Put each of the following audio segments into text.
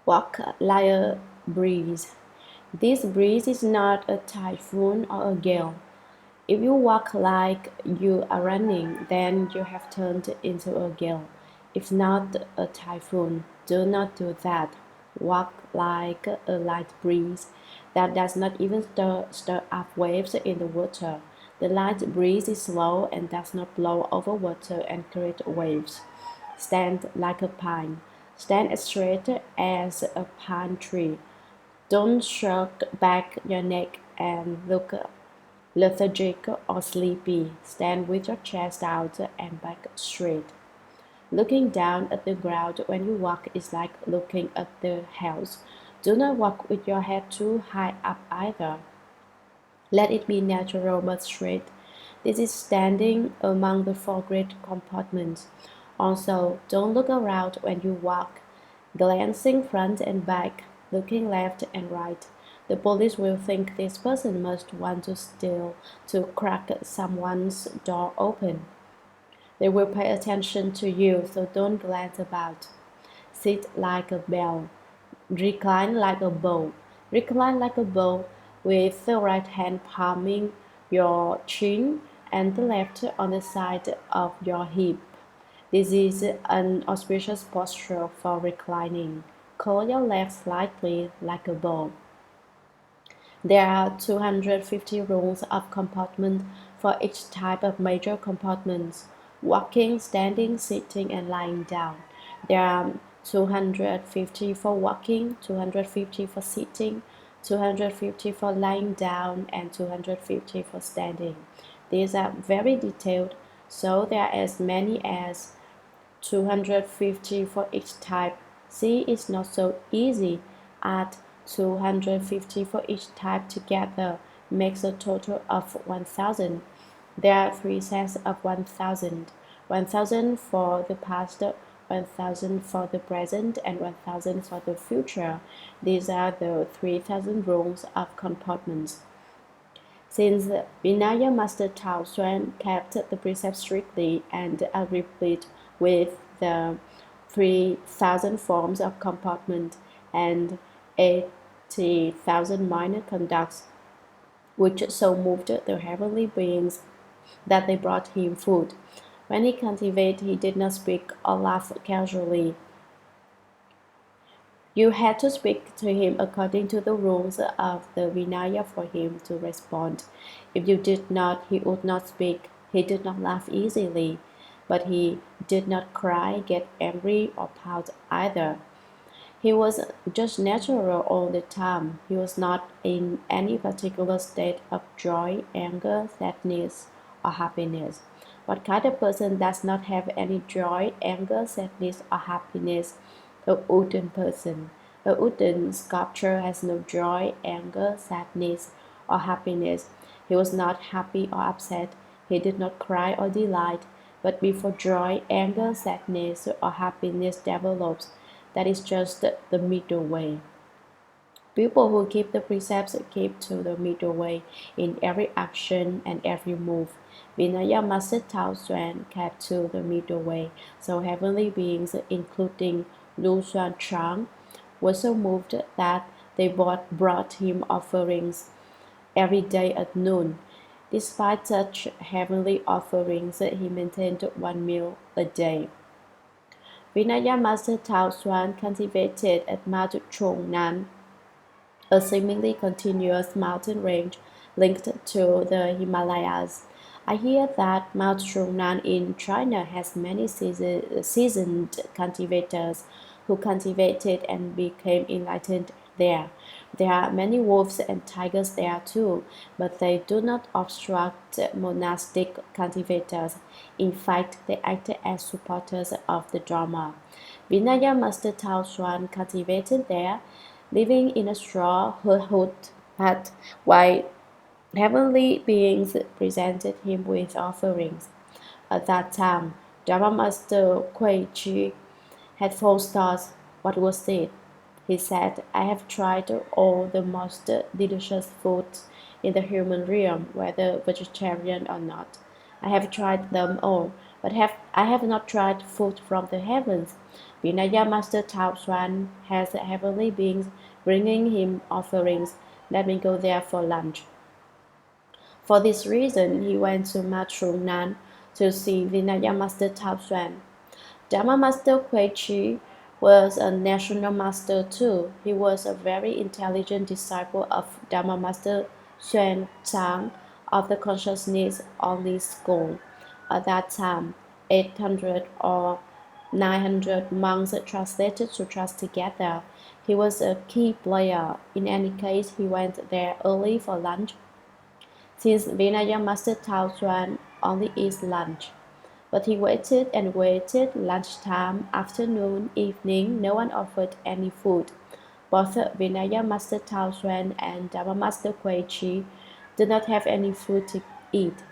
Walk like a breeze. This breeze is not a typhoon or a gale. If you walk like you are running, then you have turned into a gale. If not a typhoon, do not do that. Walk like a light breeze that does not even stir up waves in the water. The light breeze is slow and does not blow over water and create waves. Stand like a pine. Stand as straight as a pine tree. Don't shrug back your neck and look lethargic or sleepy. Stand with your chest out and back straight. Looking down at the ground when you walk is like looking at the house. Do not walk with your head too high up either. Let it be natural but straight. This is standing among the four great compartments. Also, don't look around when you walk, glancing front and back, looking left and right. The police will think this person must want to steal, to crack someone's door open. They will pay attention to you, so don't glance about. Sit like a bell. Recline like a bow. Recline like a bow with the right hand palming your chin and the left on the side of your hip. This is an auspicious posture for reclining. Curl your legs slightly like a bow. There are 250 rules of comportment for each type of major comportments: walking, standing, sitting, and lying down. There are 250 for walking, 250 for sitting, 250 for lying down, and 250 for standing. These are very detailed, so there are as many as 250 for each type. See, it's not so easy. Add 250 for each type together makes a total of 1000. There are three sets of 1000. 1000 for the past, 1000 for the present, and 1000 for the future. These are the 3000 rules of comportments. Since Vinaya Master Tao Xuan kept the precepts strictly and agreed with the 3000 forms of comportment and 80,000 minor conducts, which so moved the heavenly beings that they brought him food. When he cultivated, he did not speak or laugh casually. You had to speak to him according to the rules of the Vinaya for him to respond. If you did not, he would not speak. He did not laugh easily, but he did not cry, get angry, or pout either. He was just natural all the time. He was not in any particular state of joy, anger, sadness, or happiness. What kind of person does not have any joy, anger, sadness, or happiness? A wooden person. A wooden sculpture has no joy, anger, sadness, or happiness. He was not happy or upset. He did not cry or delight. But before joy, anger, sadness, or happiness develops, that is just the middle way. People who keep the precepts keep to the middle way in every action and every move. Vinaya Master Tao Xuan kept to the middle way, so heavenly beings, including Lu Xuan Chang, were so moved that they brought him offerings every day at noon. Despite such heavenly offerings, he maintained one meal a day. Vinaya Master Tao Xuan cultivated at Mount Chongnan, a seemingly continuous mountain range linked to the Himalayas. I hear that Mount Chongnan in China has many seasoned cultivators who cultivated and became enlightened there. There are many wolves and tigers there too, but they do not obstruct monastic cultivators. In fact, they act as supporters of the Dharma. Vinaya Master Tao Xuan cultivated there, living in a straw hut while heavenly beings presented him with offerings. At that time, Dharma Master Kuei Chi had 4 stars. What was it? He said, I have tried all the most delicious foods in the human realm, whether vegetarian or not. I have tried them all, I have not tried food from the heavens. Vinaya Master Tao Xuan has heavenly beings bringing him offerings. Let me go there for lunch. For this reason, he went to Matrunan to see Vinaya Master Tao Xuan. Dharma Master Kuei Chi was a national master too. He was a very intelligent disciple of Dharma Master Xuan Chang of the Consciousness Only School. At that time, 800 or 900 monks translated sutras together. He was a key player. In any case, he went there early for lunch, since Vinaya Master Tao Xuan only eats lunch. But he waited and waited, lunchtime, afternoon, evening, no one offered any food. Both Vinaya Master Tao Xuan and Dharma Master Kuei Chi did not have any food to eat.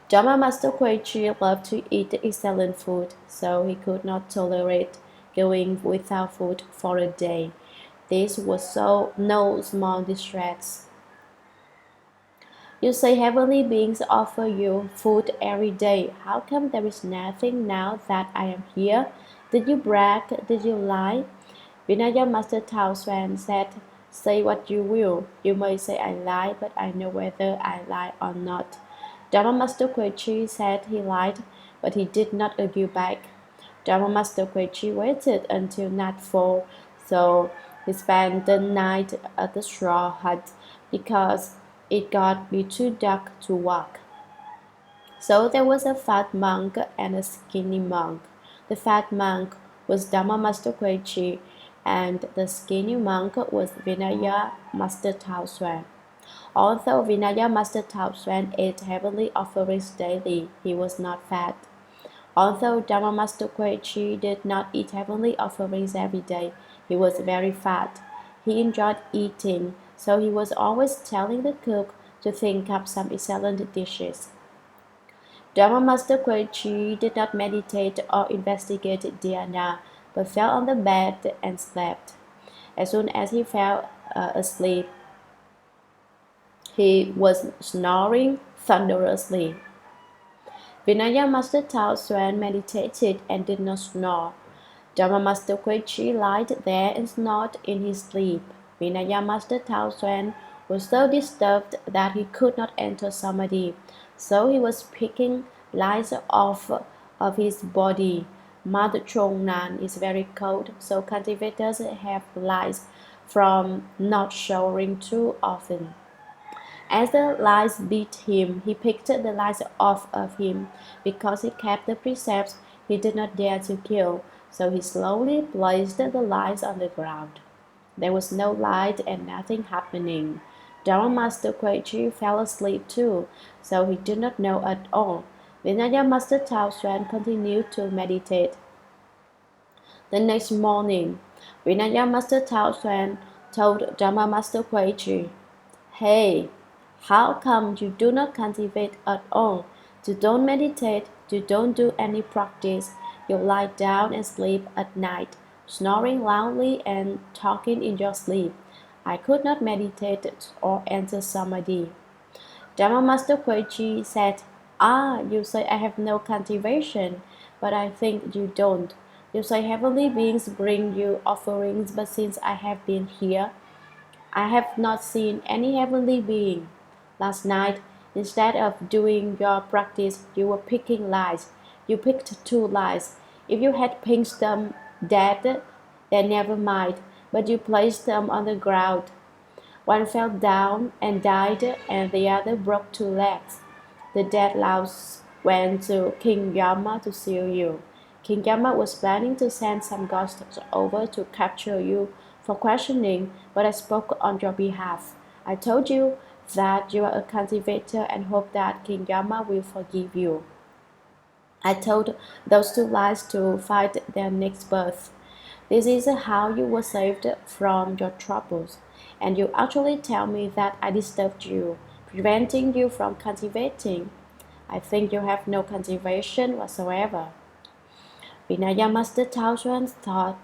Dharma Master Kuei Chi loved to eat excellent food, so he could not tolerate going without food for a day. This was no small distress. You say heavenly beings offer you food every day. How come there is nothing now that I am here? Did you brag? Did you lie? Vinaya Master Tao Xuan said, say what you will. You may say I lie, but I know whether I lie or not. Dharma Master Kuei Chi said he lied, but he did not argue back. Dharma Master Kuei Chi waited until nightfall, so he spent the night at the straw hut because it got be too dark to walk. So there was a fat monk and a skinny monk. The fat monk was Dharma Master Kuei Chi, and the skinny monk was Vinaya Master Tao Xuan. Although Vinaya Master Tao Xuan ate heavenly offerings daily, he was not fat. Although Dharma Master Kuei Chi did not eat heavenly offerings every day, he was very fat. He enjoyed eating, so he was always telling the cook to think up some excellent dishes. Dharma Master Kuei Chi did not meditate or investigate dhyana, but fell on the bed and slept. As soon as he fell asleep, he was snoring thunderously. Vinaya Master Tao Xuan meditated and did not snore. Dharma Master Kuei Chi lied there and snored in his sleep. Vinaya Master Tao Xuan was so disturbed that he could not enter samadhi, so he was picking lice off of his body. Mother Chongnan is very cold, so cultivators have lice from not showering too often. As the lice beat him, he picked the lice off of him. Because he kept the precepts, he did not dare to kill, so he slowly placed the lice on the ground. There was no light and nothing happening. Dharma Master Kuei Chi fell asleep too, so he did not know at all. Vinaya Master Tao Xuan continued to meditate. The next morning, Vinaya Master Tao Xuan told Dharma Master Kuei Chi, hey, how come you do not cultivate at all? You don't meditate, you don't do any practice. You lie down and sleep at night, snoring loudly and talking in your sleep. I could not meditate or enter samadhi. Dharma Master Kuei Chi said, you say I have no cultivation, but I think you don't. You say heavenly beings bring you offerings, but since I have been here, I have not seen any heavenly being. Last night, instead of doing your practice, you were picking lies. You picked 2 lies. If you had pinched them dead, then never mind, but you placed them on the ground. One fell down and died, and the other broke 2 legs. The dead louse went to King Yama to see you. King Yama was planning to send some ghosts over to capture you for questioning, but I spoke on your behalf. I told you that you are a cultivator and hope that King Yama will forgive you. I told those 2 lies to fight their next birth. This is how you were saved from your troubles, and you actually tell me that I disturbed you, preventing you from cultivating. I think you have no cultivation whatsoever. Vinaya Master Tao Xuan thought,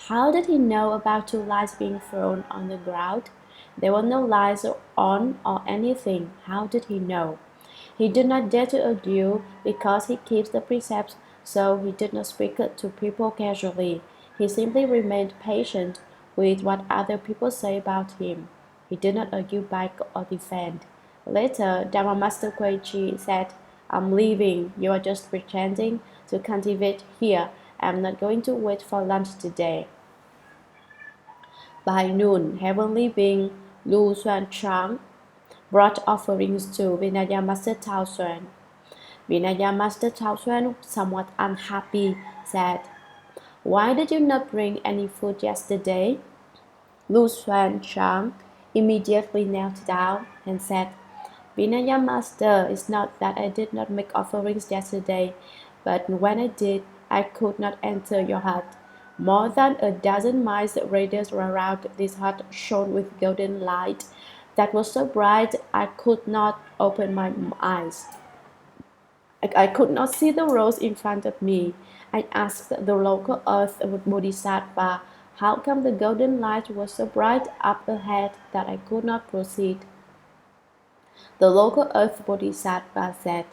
how did he know about 2 lies being thrown on the ground? There were no lies on or anything. How did he know? He did not dare to argue because he keeps the precepts, so he did not speak to people casually. He simply remained patient with what other people say about him. He did not argue back or defend. Later, Dharma Master Koichi said, "I'm leaving. You are just pretending to cultivate here. I'm not going to wait for lunch today." By noon, heavenly being Lu Xuanchang brought offerings to Vinaya Master Tao Xuan. Vinaya Master Tao Xuan, somewhat unhappy, said, "Why did you not bring any food yesterday?" Lu Xuanchang immediately knelt down and said, "Vinaya Master, it's not that I did not make offerings yesterday, but when I did, I could not enter your hut. More than a dozen miles radius around this hut shone with golden light that was so bright I could not open my eyes. I could not see the roads in front of me. I asked the local earth Bodhisattva, how come the golden light was so bright up ahead that I could not proceed? The local earth Bodhisattva said,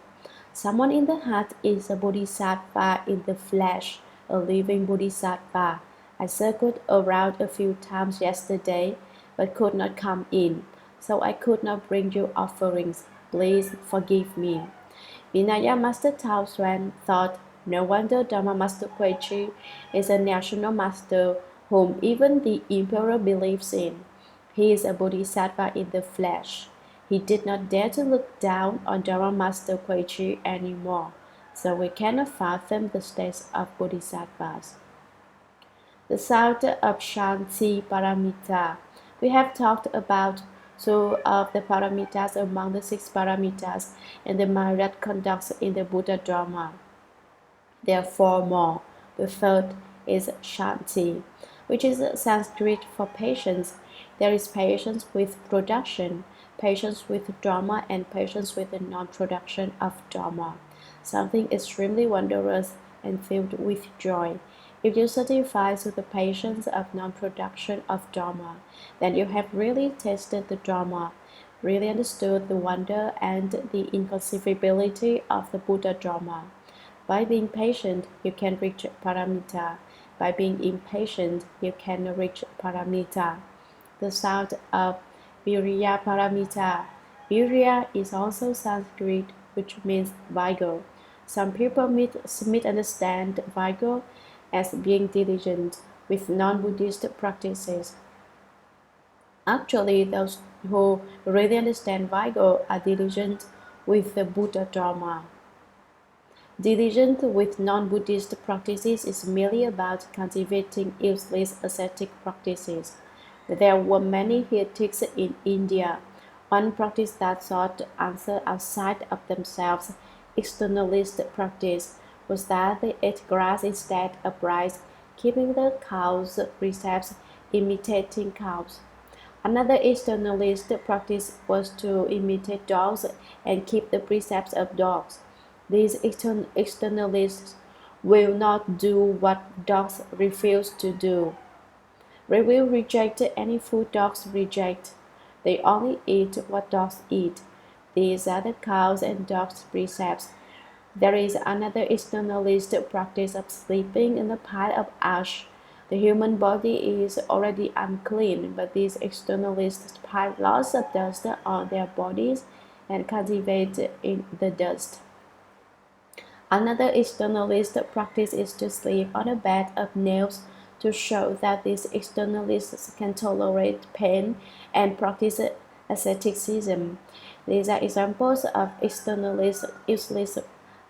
someone in the hut is a Bodhisattva in the flesh, a living Bodhisattva. I circled around a few times yesterday, but could not come in, so I could not bring you offerings. Please forgive me. Vinaya Master Tao Xuan thought, no wonder Dharma Master Koichi is a national master whom even the emperor believes in. He is a Bodhisattva in the flesh. He did not dare to look down on Dharma Master Koichi anymore, so we cannot fathom the state of Bodhisattvas. The sound of Shanti Paramita. We have talked about two of the paramitas among the six paramitas and the myriad conducts in the Buddha Dharma. There are four more. The third is Shanti, which is Sanskrit for patience. There is patience with production, patience with Dharma, and patience with the non-production of Dharma. Something extremely wondrous and filled with joy. If you certify to the patience of non-production of Dharma, then you have really tasted the Dharma, really understood the wonder and the inconceivability of the Buddha Dharma. By being patient, you can reach paramita. By being impatient, you can reach paramita. The sound of Virya Paramita. Virya is also Sanskrit, which means vigor. Some people misunderstand vigor as being diligent with non-Buddhist practices. Actually, those who really understand vigor are diligent with the Buddha Dharma. Diligent with non-Buddhist practices is merely about cultivating useless ascetic practices. There were many heretics in India. One practice that sought to answer outside of themselves, externalist practice, was that they ate grass instead of rice, keeping the cows' precepts, imitating cows. Another externalist practice was to imitate dogs and keep the precepts of dogs. These externalists will not do what dogs refuse to do. They will reject any food dogs reject. They only eat what dogs eat. These are the cows and dogs' precepts. There is another externalist practice of sleeping in a pile of ash. The human body is already unclean, but these externalists pile lots of dust on their bodies and cultivate in the dust. Another externalist practice is to sleep on a bed of nails to show that these externalists can tolerate pain and practice asceticism. These are examples of externalist useless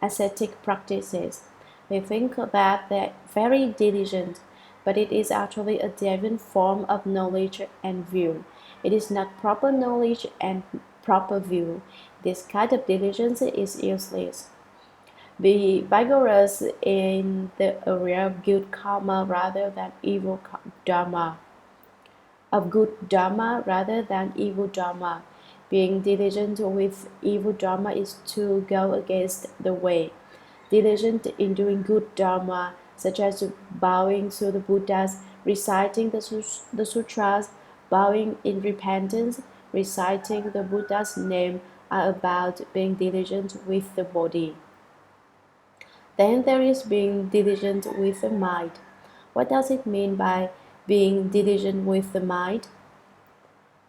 ascetic practices. They think that they're very diligent, but it is actually a deviant form of knowledge and view. It is not proper knowledge and proper view. This kind of diligence is useless. Be vigorous in the area of good karma rather than evil dharma, of good dharma rather than evil dharma. Being diligent with evil dharma is to go against the way. Diligent in doing good dharma, such as bowing to the Buddhas, reciting the sutras, bowing in repentance, reciting the Buddha's name, are about being diligent with the body. Then there is being diligent with the mind. What does it mean by being diligent with the mind?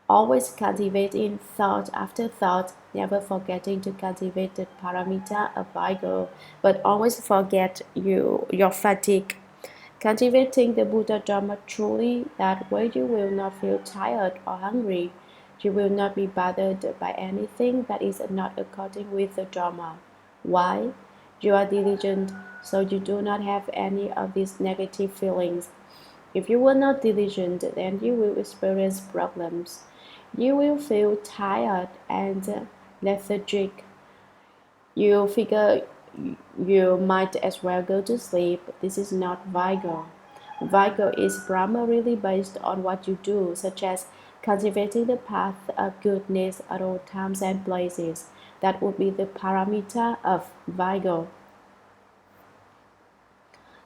Always cultivating thought after thought, never forgetting to cultivate the paramita of vigor, but always forget your fatigue. Cultivating the Buddha Dharma truly, that way you will not feel tired or hungry. You will not be bothered by anything that is not according with the Dharma. Why? You are diligent, so you do not have any of these negative feelings. If you were not diligent, then you will experience problems. You will feel tired and lethargic. You figure you might as well go to sleep. This is not vigor. Vigor is primarily based on what you do, such as cultivating the path of goodness at all times and places. That would be the paramita of vigor.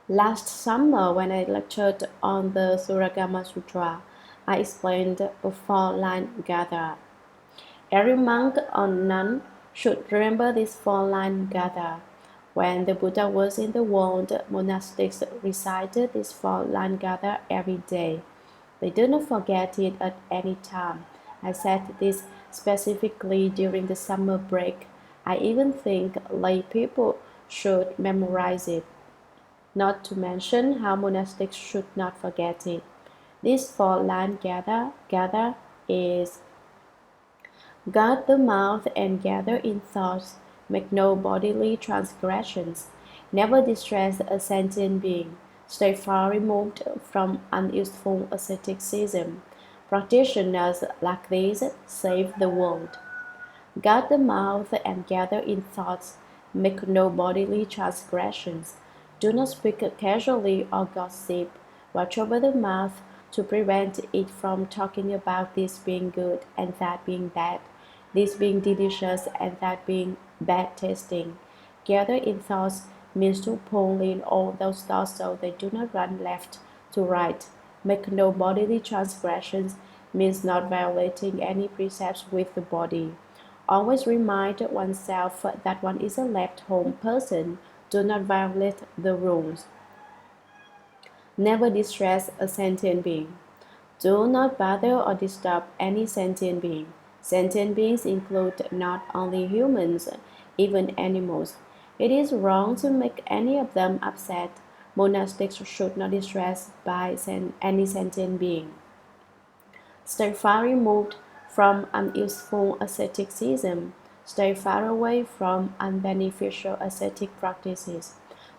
Last summer, when I lectured on the Shuragama Sutra, I explained a four-line gatha. Every monk or nun should remember this four-line gatha. When the Buddha was in the world, monastics recited this four-line gatha every day. They do not forget it at any time. I said this specifically during the summer break. I even think lay people should memorize it. Not to mention how monastics should not forget it. This four-line gatha is guard the mouth and gather in thoughts, make no bodily transgressions, never distress a sentient being, stay far removed from unuseful asceticism. Practitioners like these save the world. Guard the mouth and gather in thoughts, make no bodily transgressions. Do not speak casually or gossip. Watch over the mouth to prevent it from talking about this being good and that being bad, this being delicious and that being bad tasting. Gather in thoughts means to pull in all those thoughts so they do not run left to right. Make no bodily transgressions means not violating any precepts with the body. Always remind oneself that one is a left-home person. Do not violate the rules. Never distress a sentient being. Do not bother or disturb any sentient being. Sentient beings include not only humans, even animals. It is wrong to make any of them upset. Monastics should not distress by any sentient being. Stay far removed from unuseful asceticism. Stay far away from unbeneficial ascetic practices.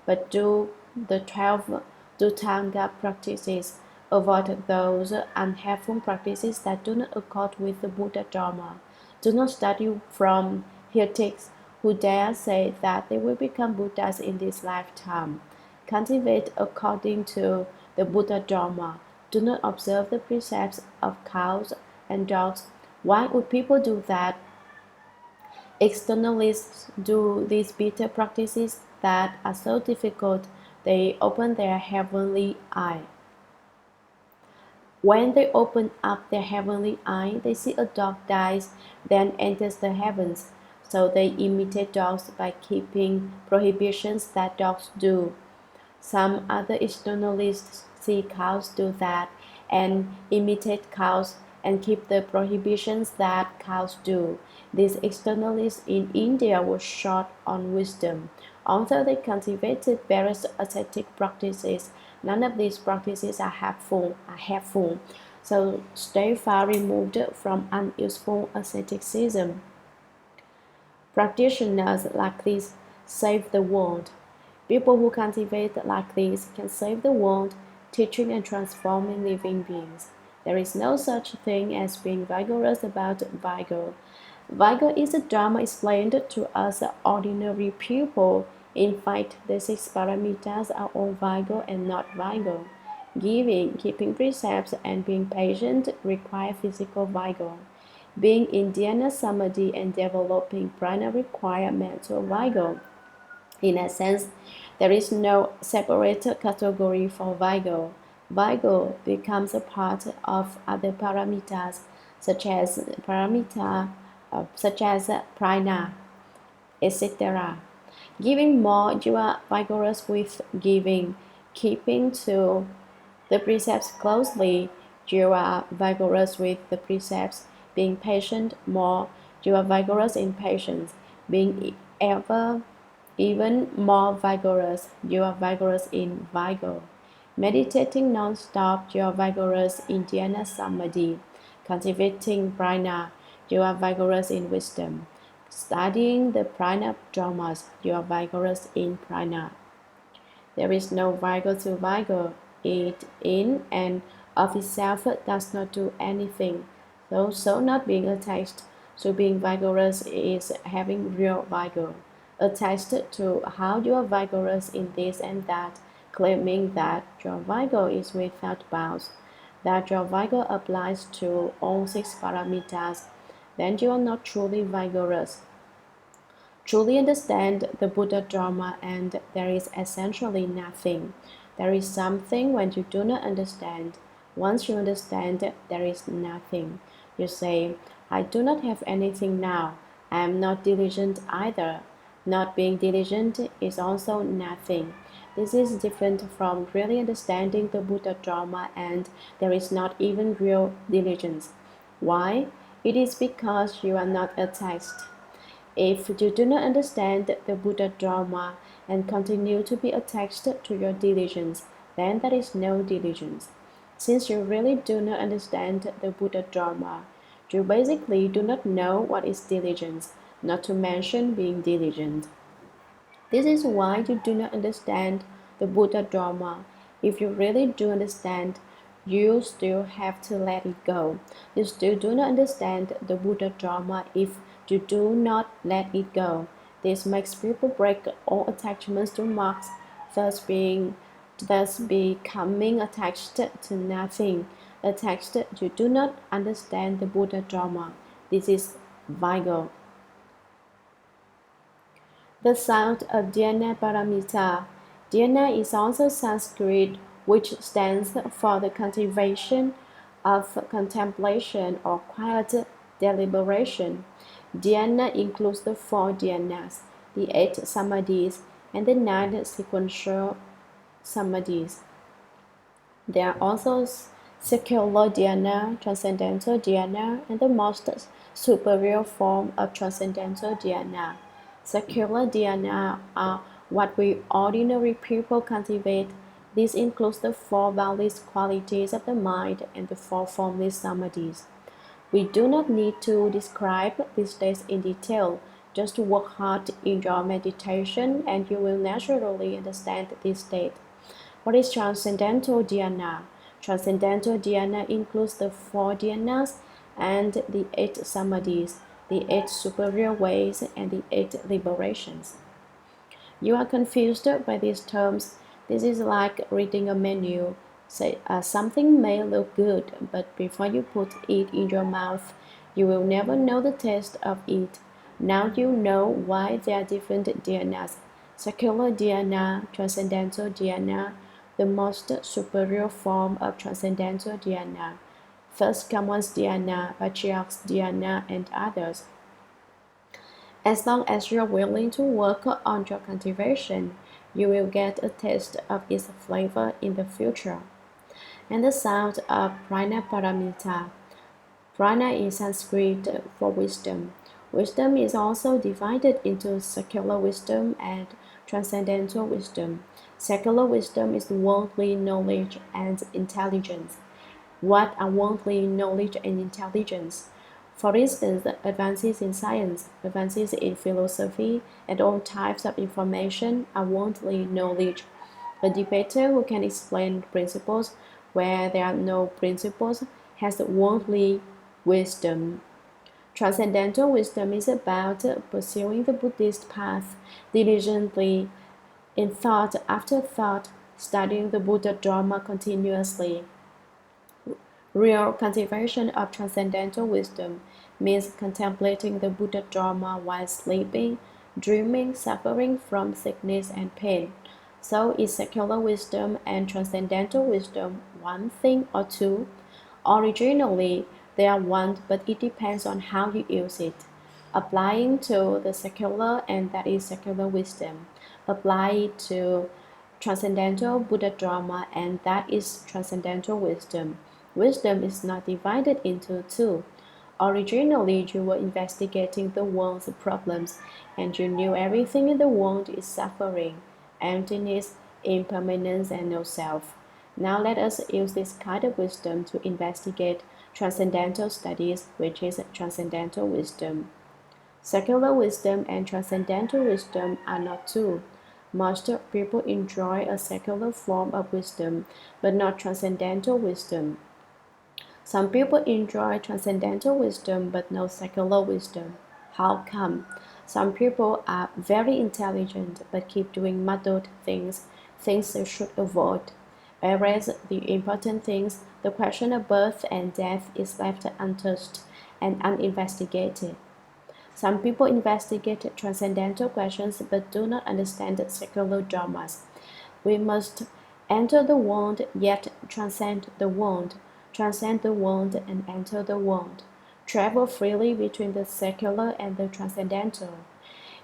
But do the 12 Dhutanga practices. Avoid those unhelpful practices that do not accord with the Buddha Dharma. Do not study from heretics who dare say that they will become Buddhas in this lifetime. Cultivate according to the Buddha Dharma. Do not observe the precepts of cows and dogs. Why would people do that? Externalists do these bitter practices that are so difficult, they open their heavenly eye. When they open up their heavenly eye, they see a dog dies, then enters the heavens. So they imitate dogs by keeping prohibitions that dogs do. Some other externalists see cows do that and imitate cows and keep the prohibitions that cows do. These externalists in India were short on wisdom. Although they cultivated various ascetic practices, none of these practices are helpful. So stay far removed from unuseful asceticism. Practitioners like this save the world. People who cultivate like this can save the world, teaching and transforming living beings. There is no such thing as being vigorous about vigor. Vigor is a Dharma explained to us ordinary people. In fact, the six paramitas are all vigor and not vigor. Giving, keeping precepts, and being patient require physical vigor. Being in dhyana samadhi and developing prana require mental vigor. In a sense, there is no separate category for vigor. Vigor becomes a part of other paramitas, such as paramita such as prana, etc. Giving more, you are vigorous with giving. Keeping to the precepts closely, you are vigorous with the precepts. Being patient more, you are vigorous in patience. Being ever even more vigorous, you are vigorous in vigor. Meditating non-stop, you are vigorous in dhyana samadhi. Cultivating prana, you are vigorous in wisdom. Studying the prana dramas, you are vigorous in prana. There is no vigor to vigor. It in and of itself does not do anything. So not being attached to being vigorous is having real vigor. Attached to how you are vigorous in this and that, claiming that your vigor is without bounds, that your vigor applies to all six paramitas, then you are not truly vigorous. Truly understand the Buddha Dharma and there is essentially nothing. There is something when you do not understand. Once you understand, there is nothing. You say, I do not have anything now. I am not diligent either. Not being diligent is also nothing. This is different from really understanding the Buddha Dharma and there is not even real diligence. Why? It is because you are not attached. If you do not understand the Buddha Dharma and continue to be attached to your diligence, then there is no diligence. Since you really do not understand the Buddha Dharma, you basically do not know what is diligence, not to mention being diligent. This is why you do not understand the Buddha Dharma. If you really do understand, you still have to let it go. You still do not understand the Buddha Dharma if you do not let it go. This makes people break all attachments to marks, thus becoming attached to nothing. Attached, you do not understand the Buddha Dharma. This is vigor. The sound of dhyana paramita. Dhyana is also Sanskrit, which stands for the cultivation of contemplation or quiet deliberation. Dhyana includes the four dhyanas, the 8 samadhis, and the 9 sequential samadhis. There are also secular dhyana, transcendental dhyana, and the most superior form of transcendental dhyana. Secular dhyana are what we ordinary people cultivate. This includes the 4 boundless qualities of the mind and the 4 formless samadhis. We do not need to describe these states in detail. Just work hard in your meditation and you will naturally understand this state. What is transcendental dhyana? Transcendental dhyana includes the 4 dhyanas and the 8 samadhis, the 8 superior ways, and the 8 liberations. You are confused by these terms. This is like reading a menu. Say, something may look good, but before you put it in your mouth, you will never know the taste of it. Now you know why there are different dhyanas. Secular dhyana, transcendental dhyana, the most superior form of transcendental dhyana. First comes dhyana, patriarch's dhyana, and others. As long as you are willing to work on your cultivation, you will get a taste of its flavor in the future. And the sound of prana paramita. Prana is Sanskrit for wisdom. Wisdom is also divided into secular wisdom and transcendental wisdom. Secular wisdom is worldly knowledge and intelligence. What are worldly knowledge and intelligence? For instance, advances in science, advances in philosophy, and all types of information are worldly knowledge. A debater who can explain principles where there are no principles has worldly wisdom. Transcendental wisdom is about pursuing the Buddhist path diligently in thought after thought, studying the Buddha Dharma continuously. Real cultivation of transcendental wisdom means contemplating the Buddha Dharma while sleeping, dreaming, suffering from sickness and pain. So is secular wisdom and transcendental wisdom one thing or two? Originally, they are one, but it depends on how you use it. applying to the secular, and that is secular wisdom. Apply it to transcendental Buddha Dharma, and that is transcendental wisdom. Wisdom is not divided into two. Originally, you were investigating the world's problems, and you knew everything in the world is suffering, emptiness, impermanence, and no self. Now let us use this kind of wisdom to investigate transcendental studies, which is transcendental wisdom. Secular wisdom and transcendental wisdom are not two. Most people enjoy a secular form of wisdom, but not transcendental wisdom. Some people enjoy transcendental wisdom but no secular wisdom. How come? Some people are very intelligent but keep doing muddled things, things they should avoid. Whereas the important things, the question of birth and death, is left untouched and uninvestigated. Some people investigate transcendental questions but do not understand secular dharmas. We must enter the world yet transcend the world, transcend the world and enter the world. Travel freely between the secular and the transcendental.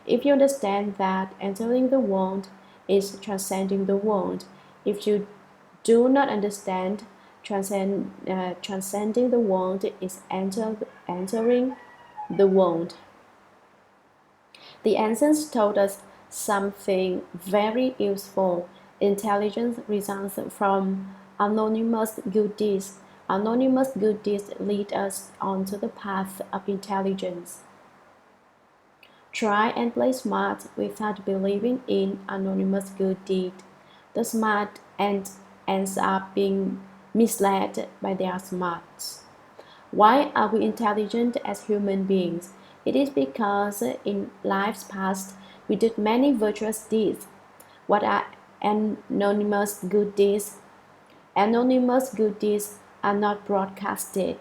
If you understand that entering the world is transcending the world, if you do not understand transcending the world is entering the world. The ancients told us something very useful. Intelligence results from anonymous good deeds. Anonymous good deeds lead us onto the path of intelligence. Try and play smart without believing in anonymous good deed. The smart ends up being misled by their smarts. Why are we intelligent as human beings? It is because in lives past we did many virtuous deeds. What are anonymous good deeds? Anonymous good deeds are not broadcasted.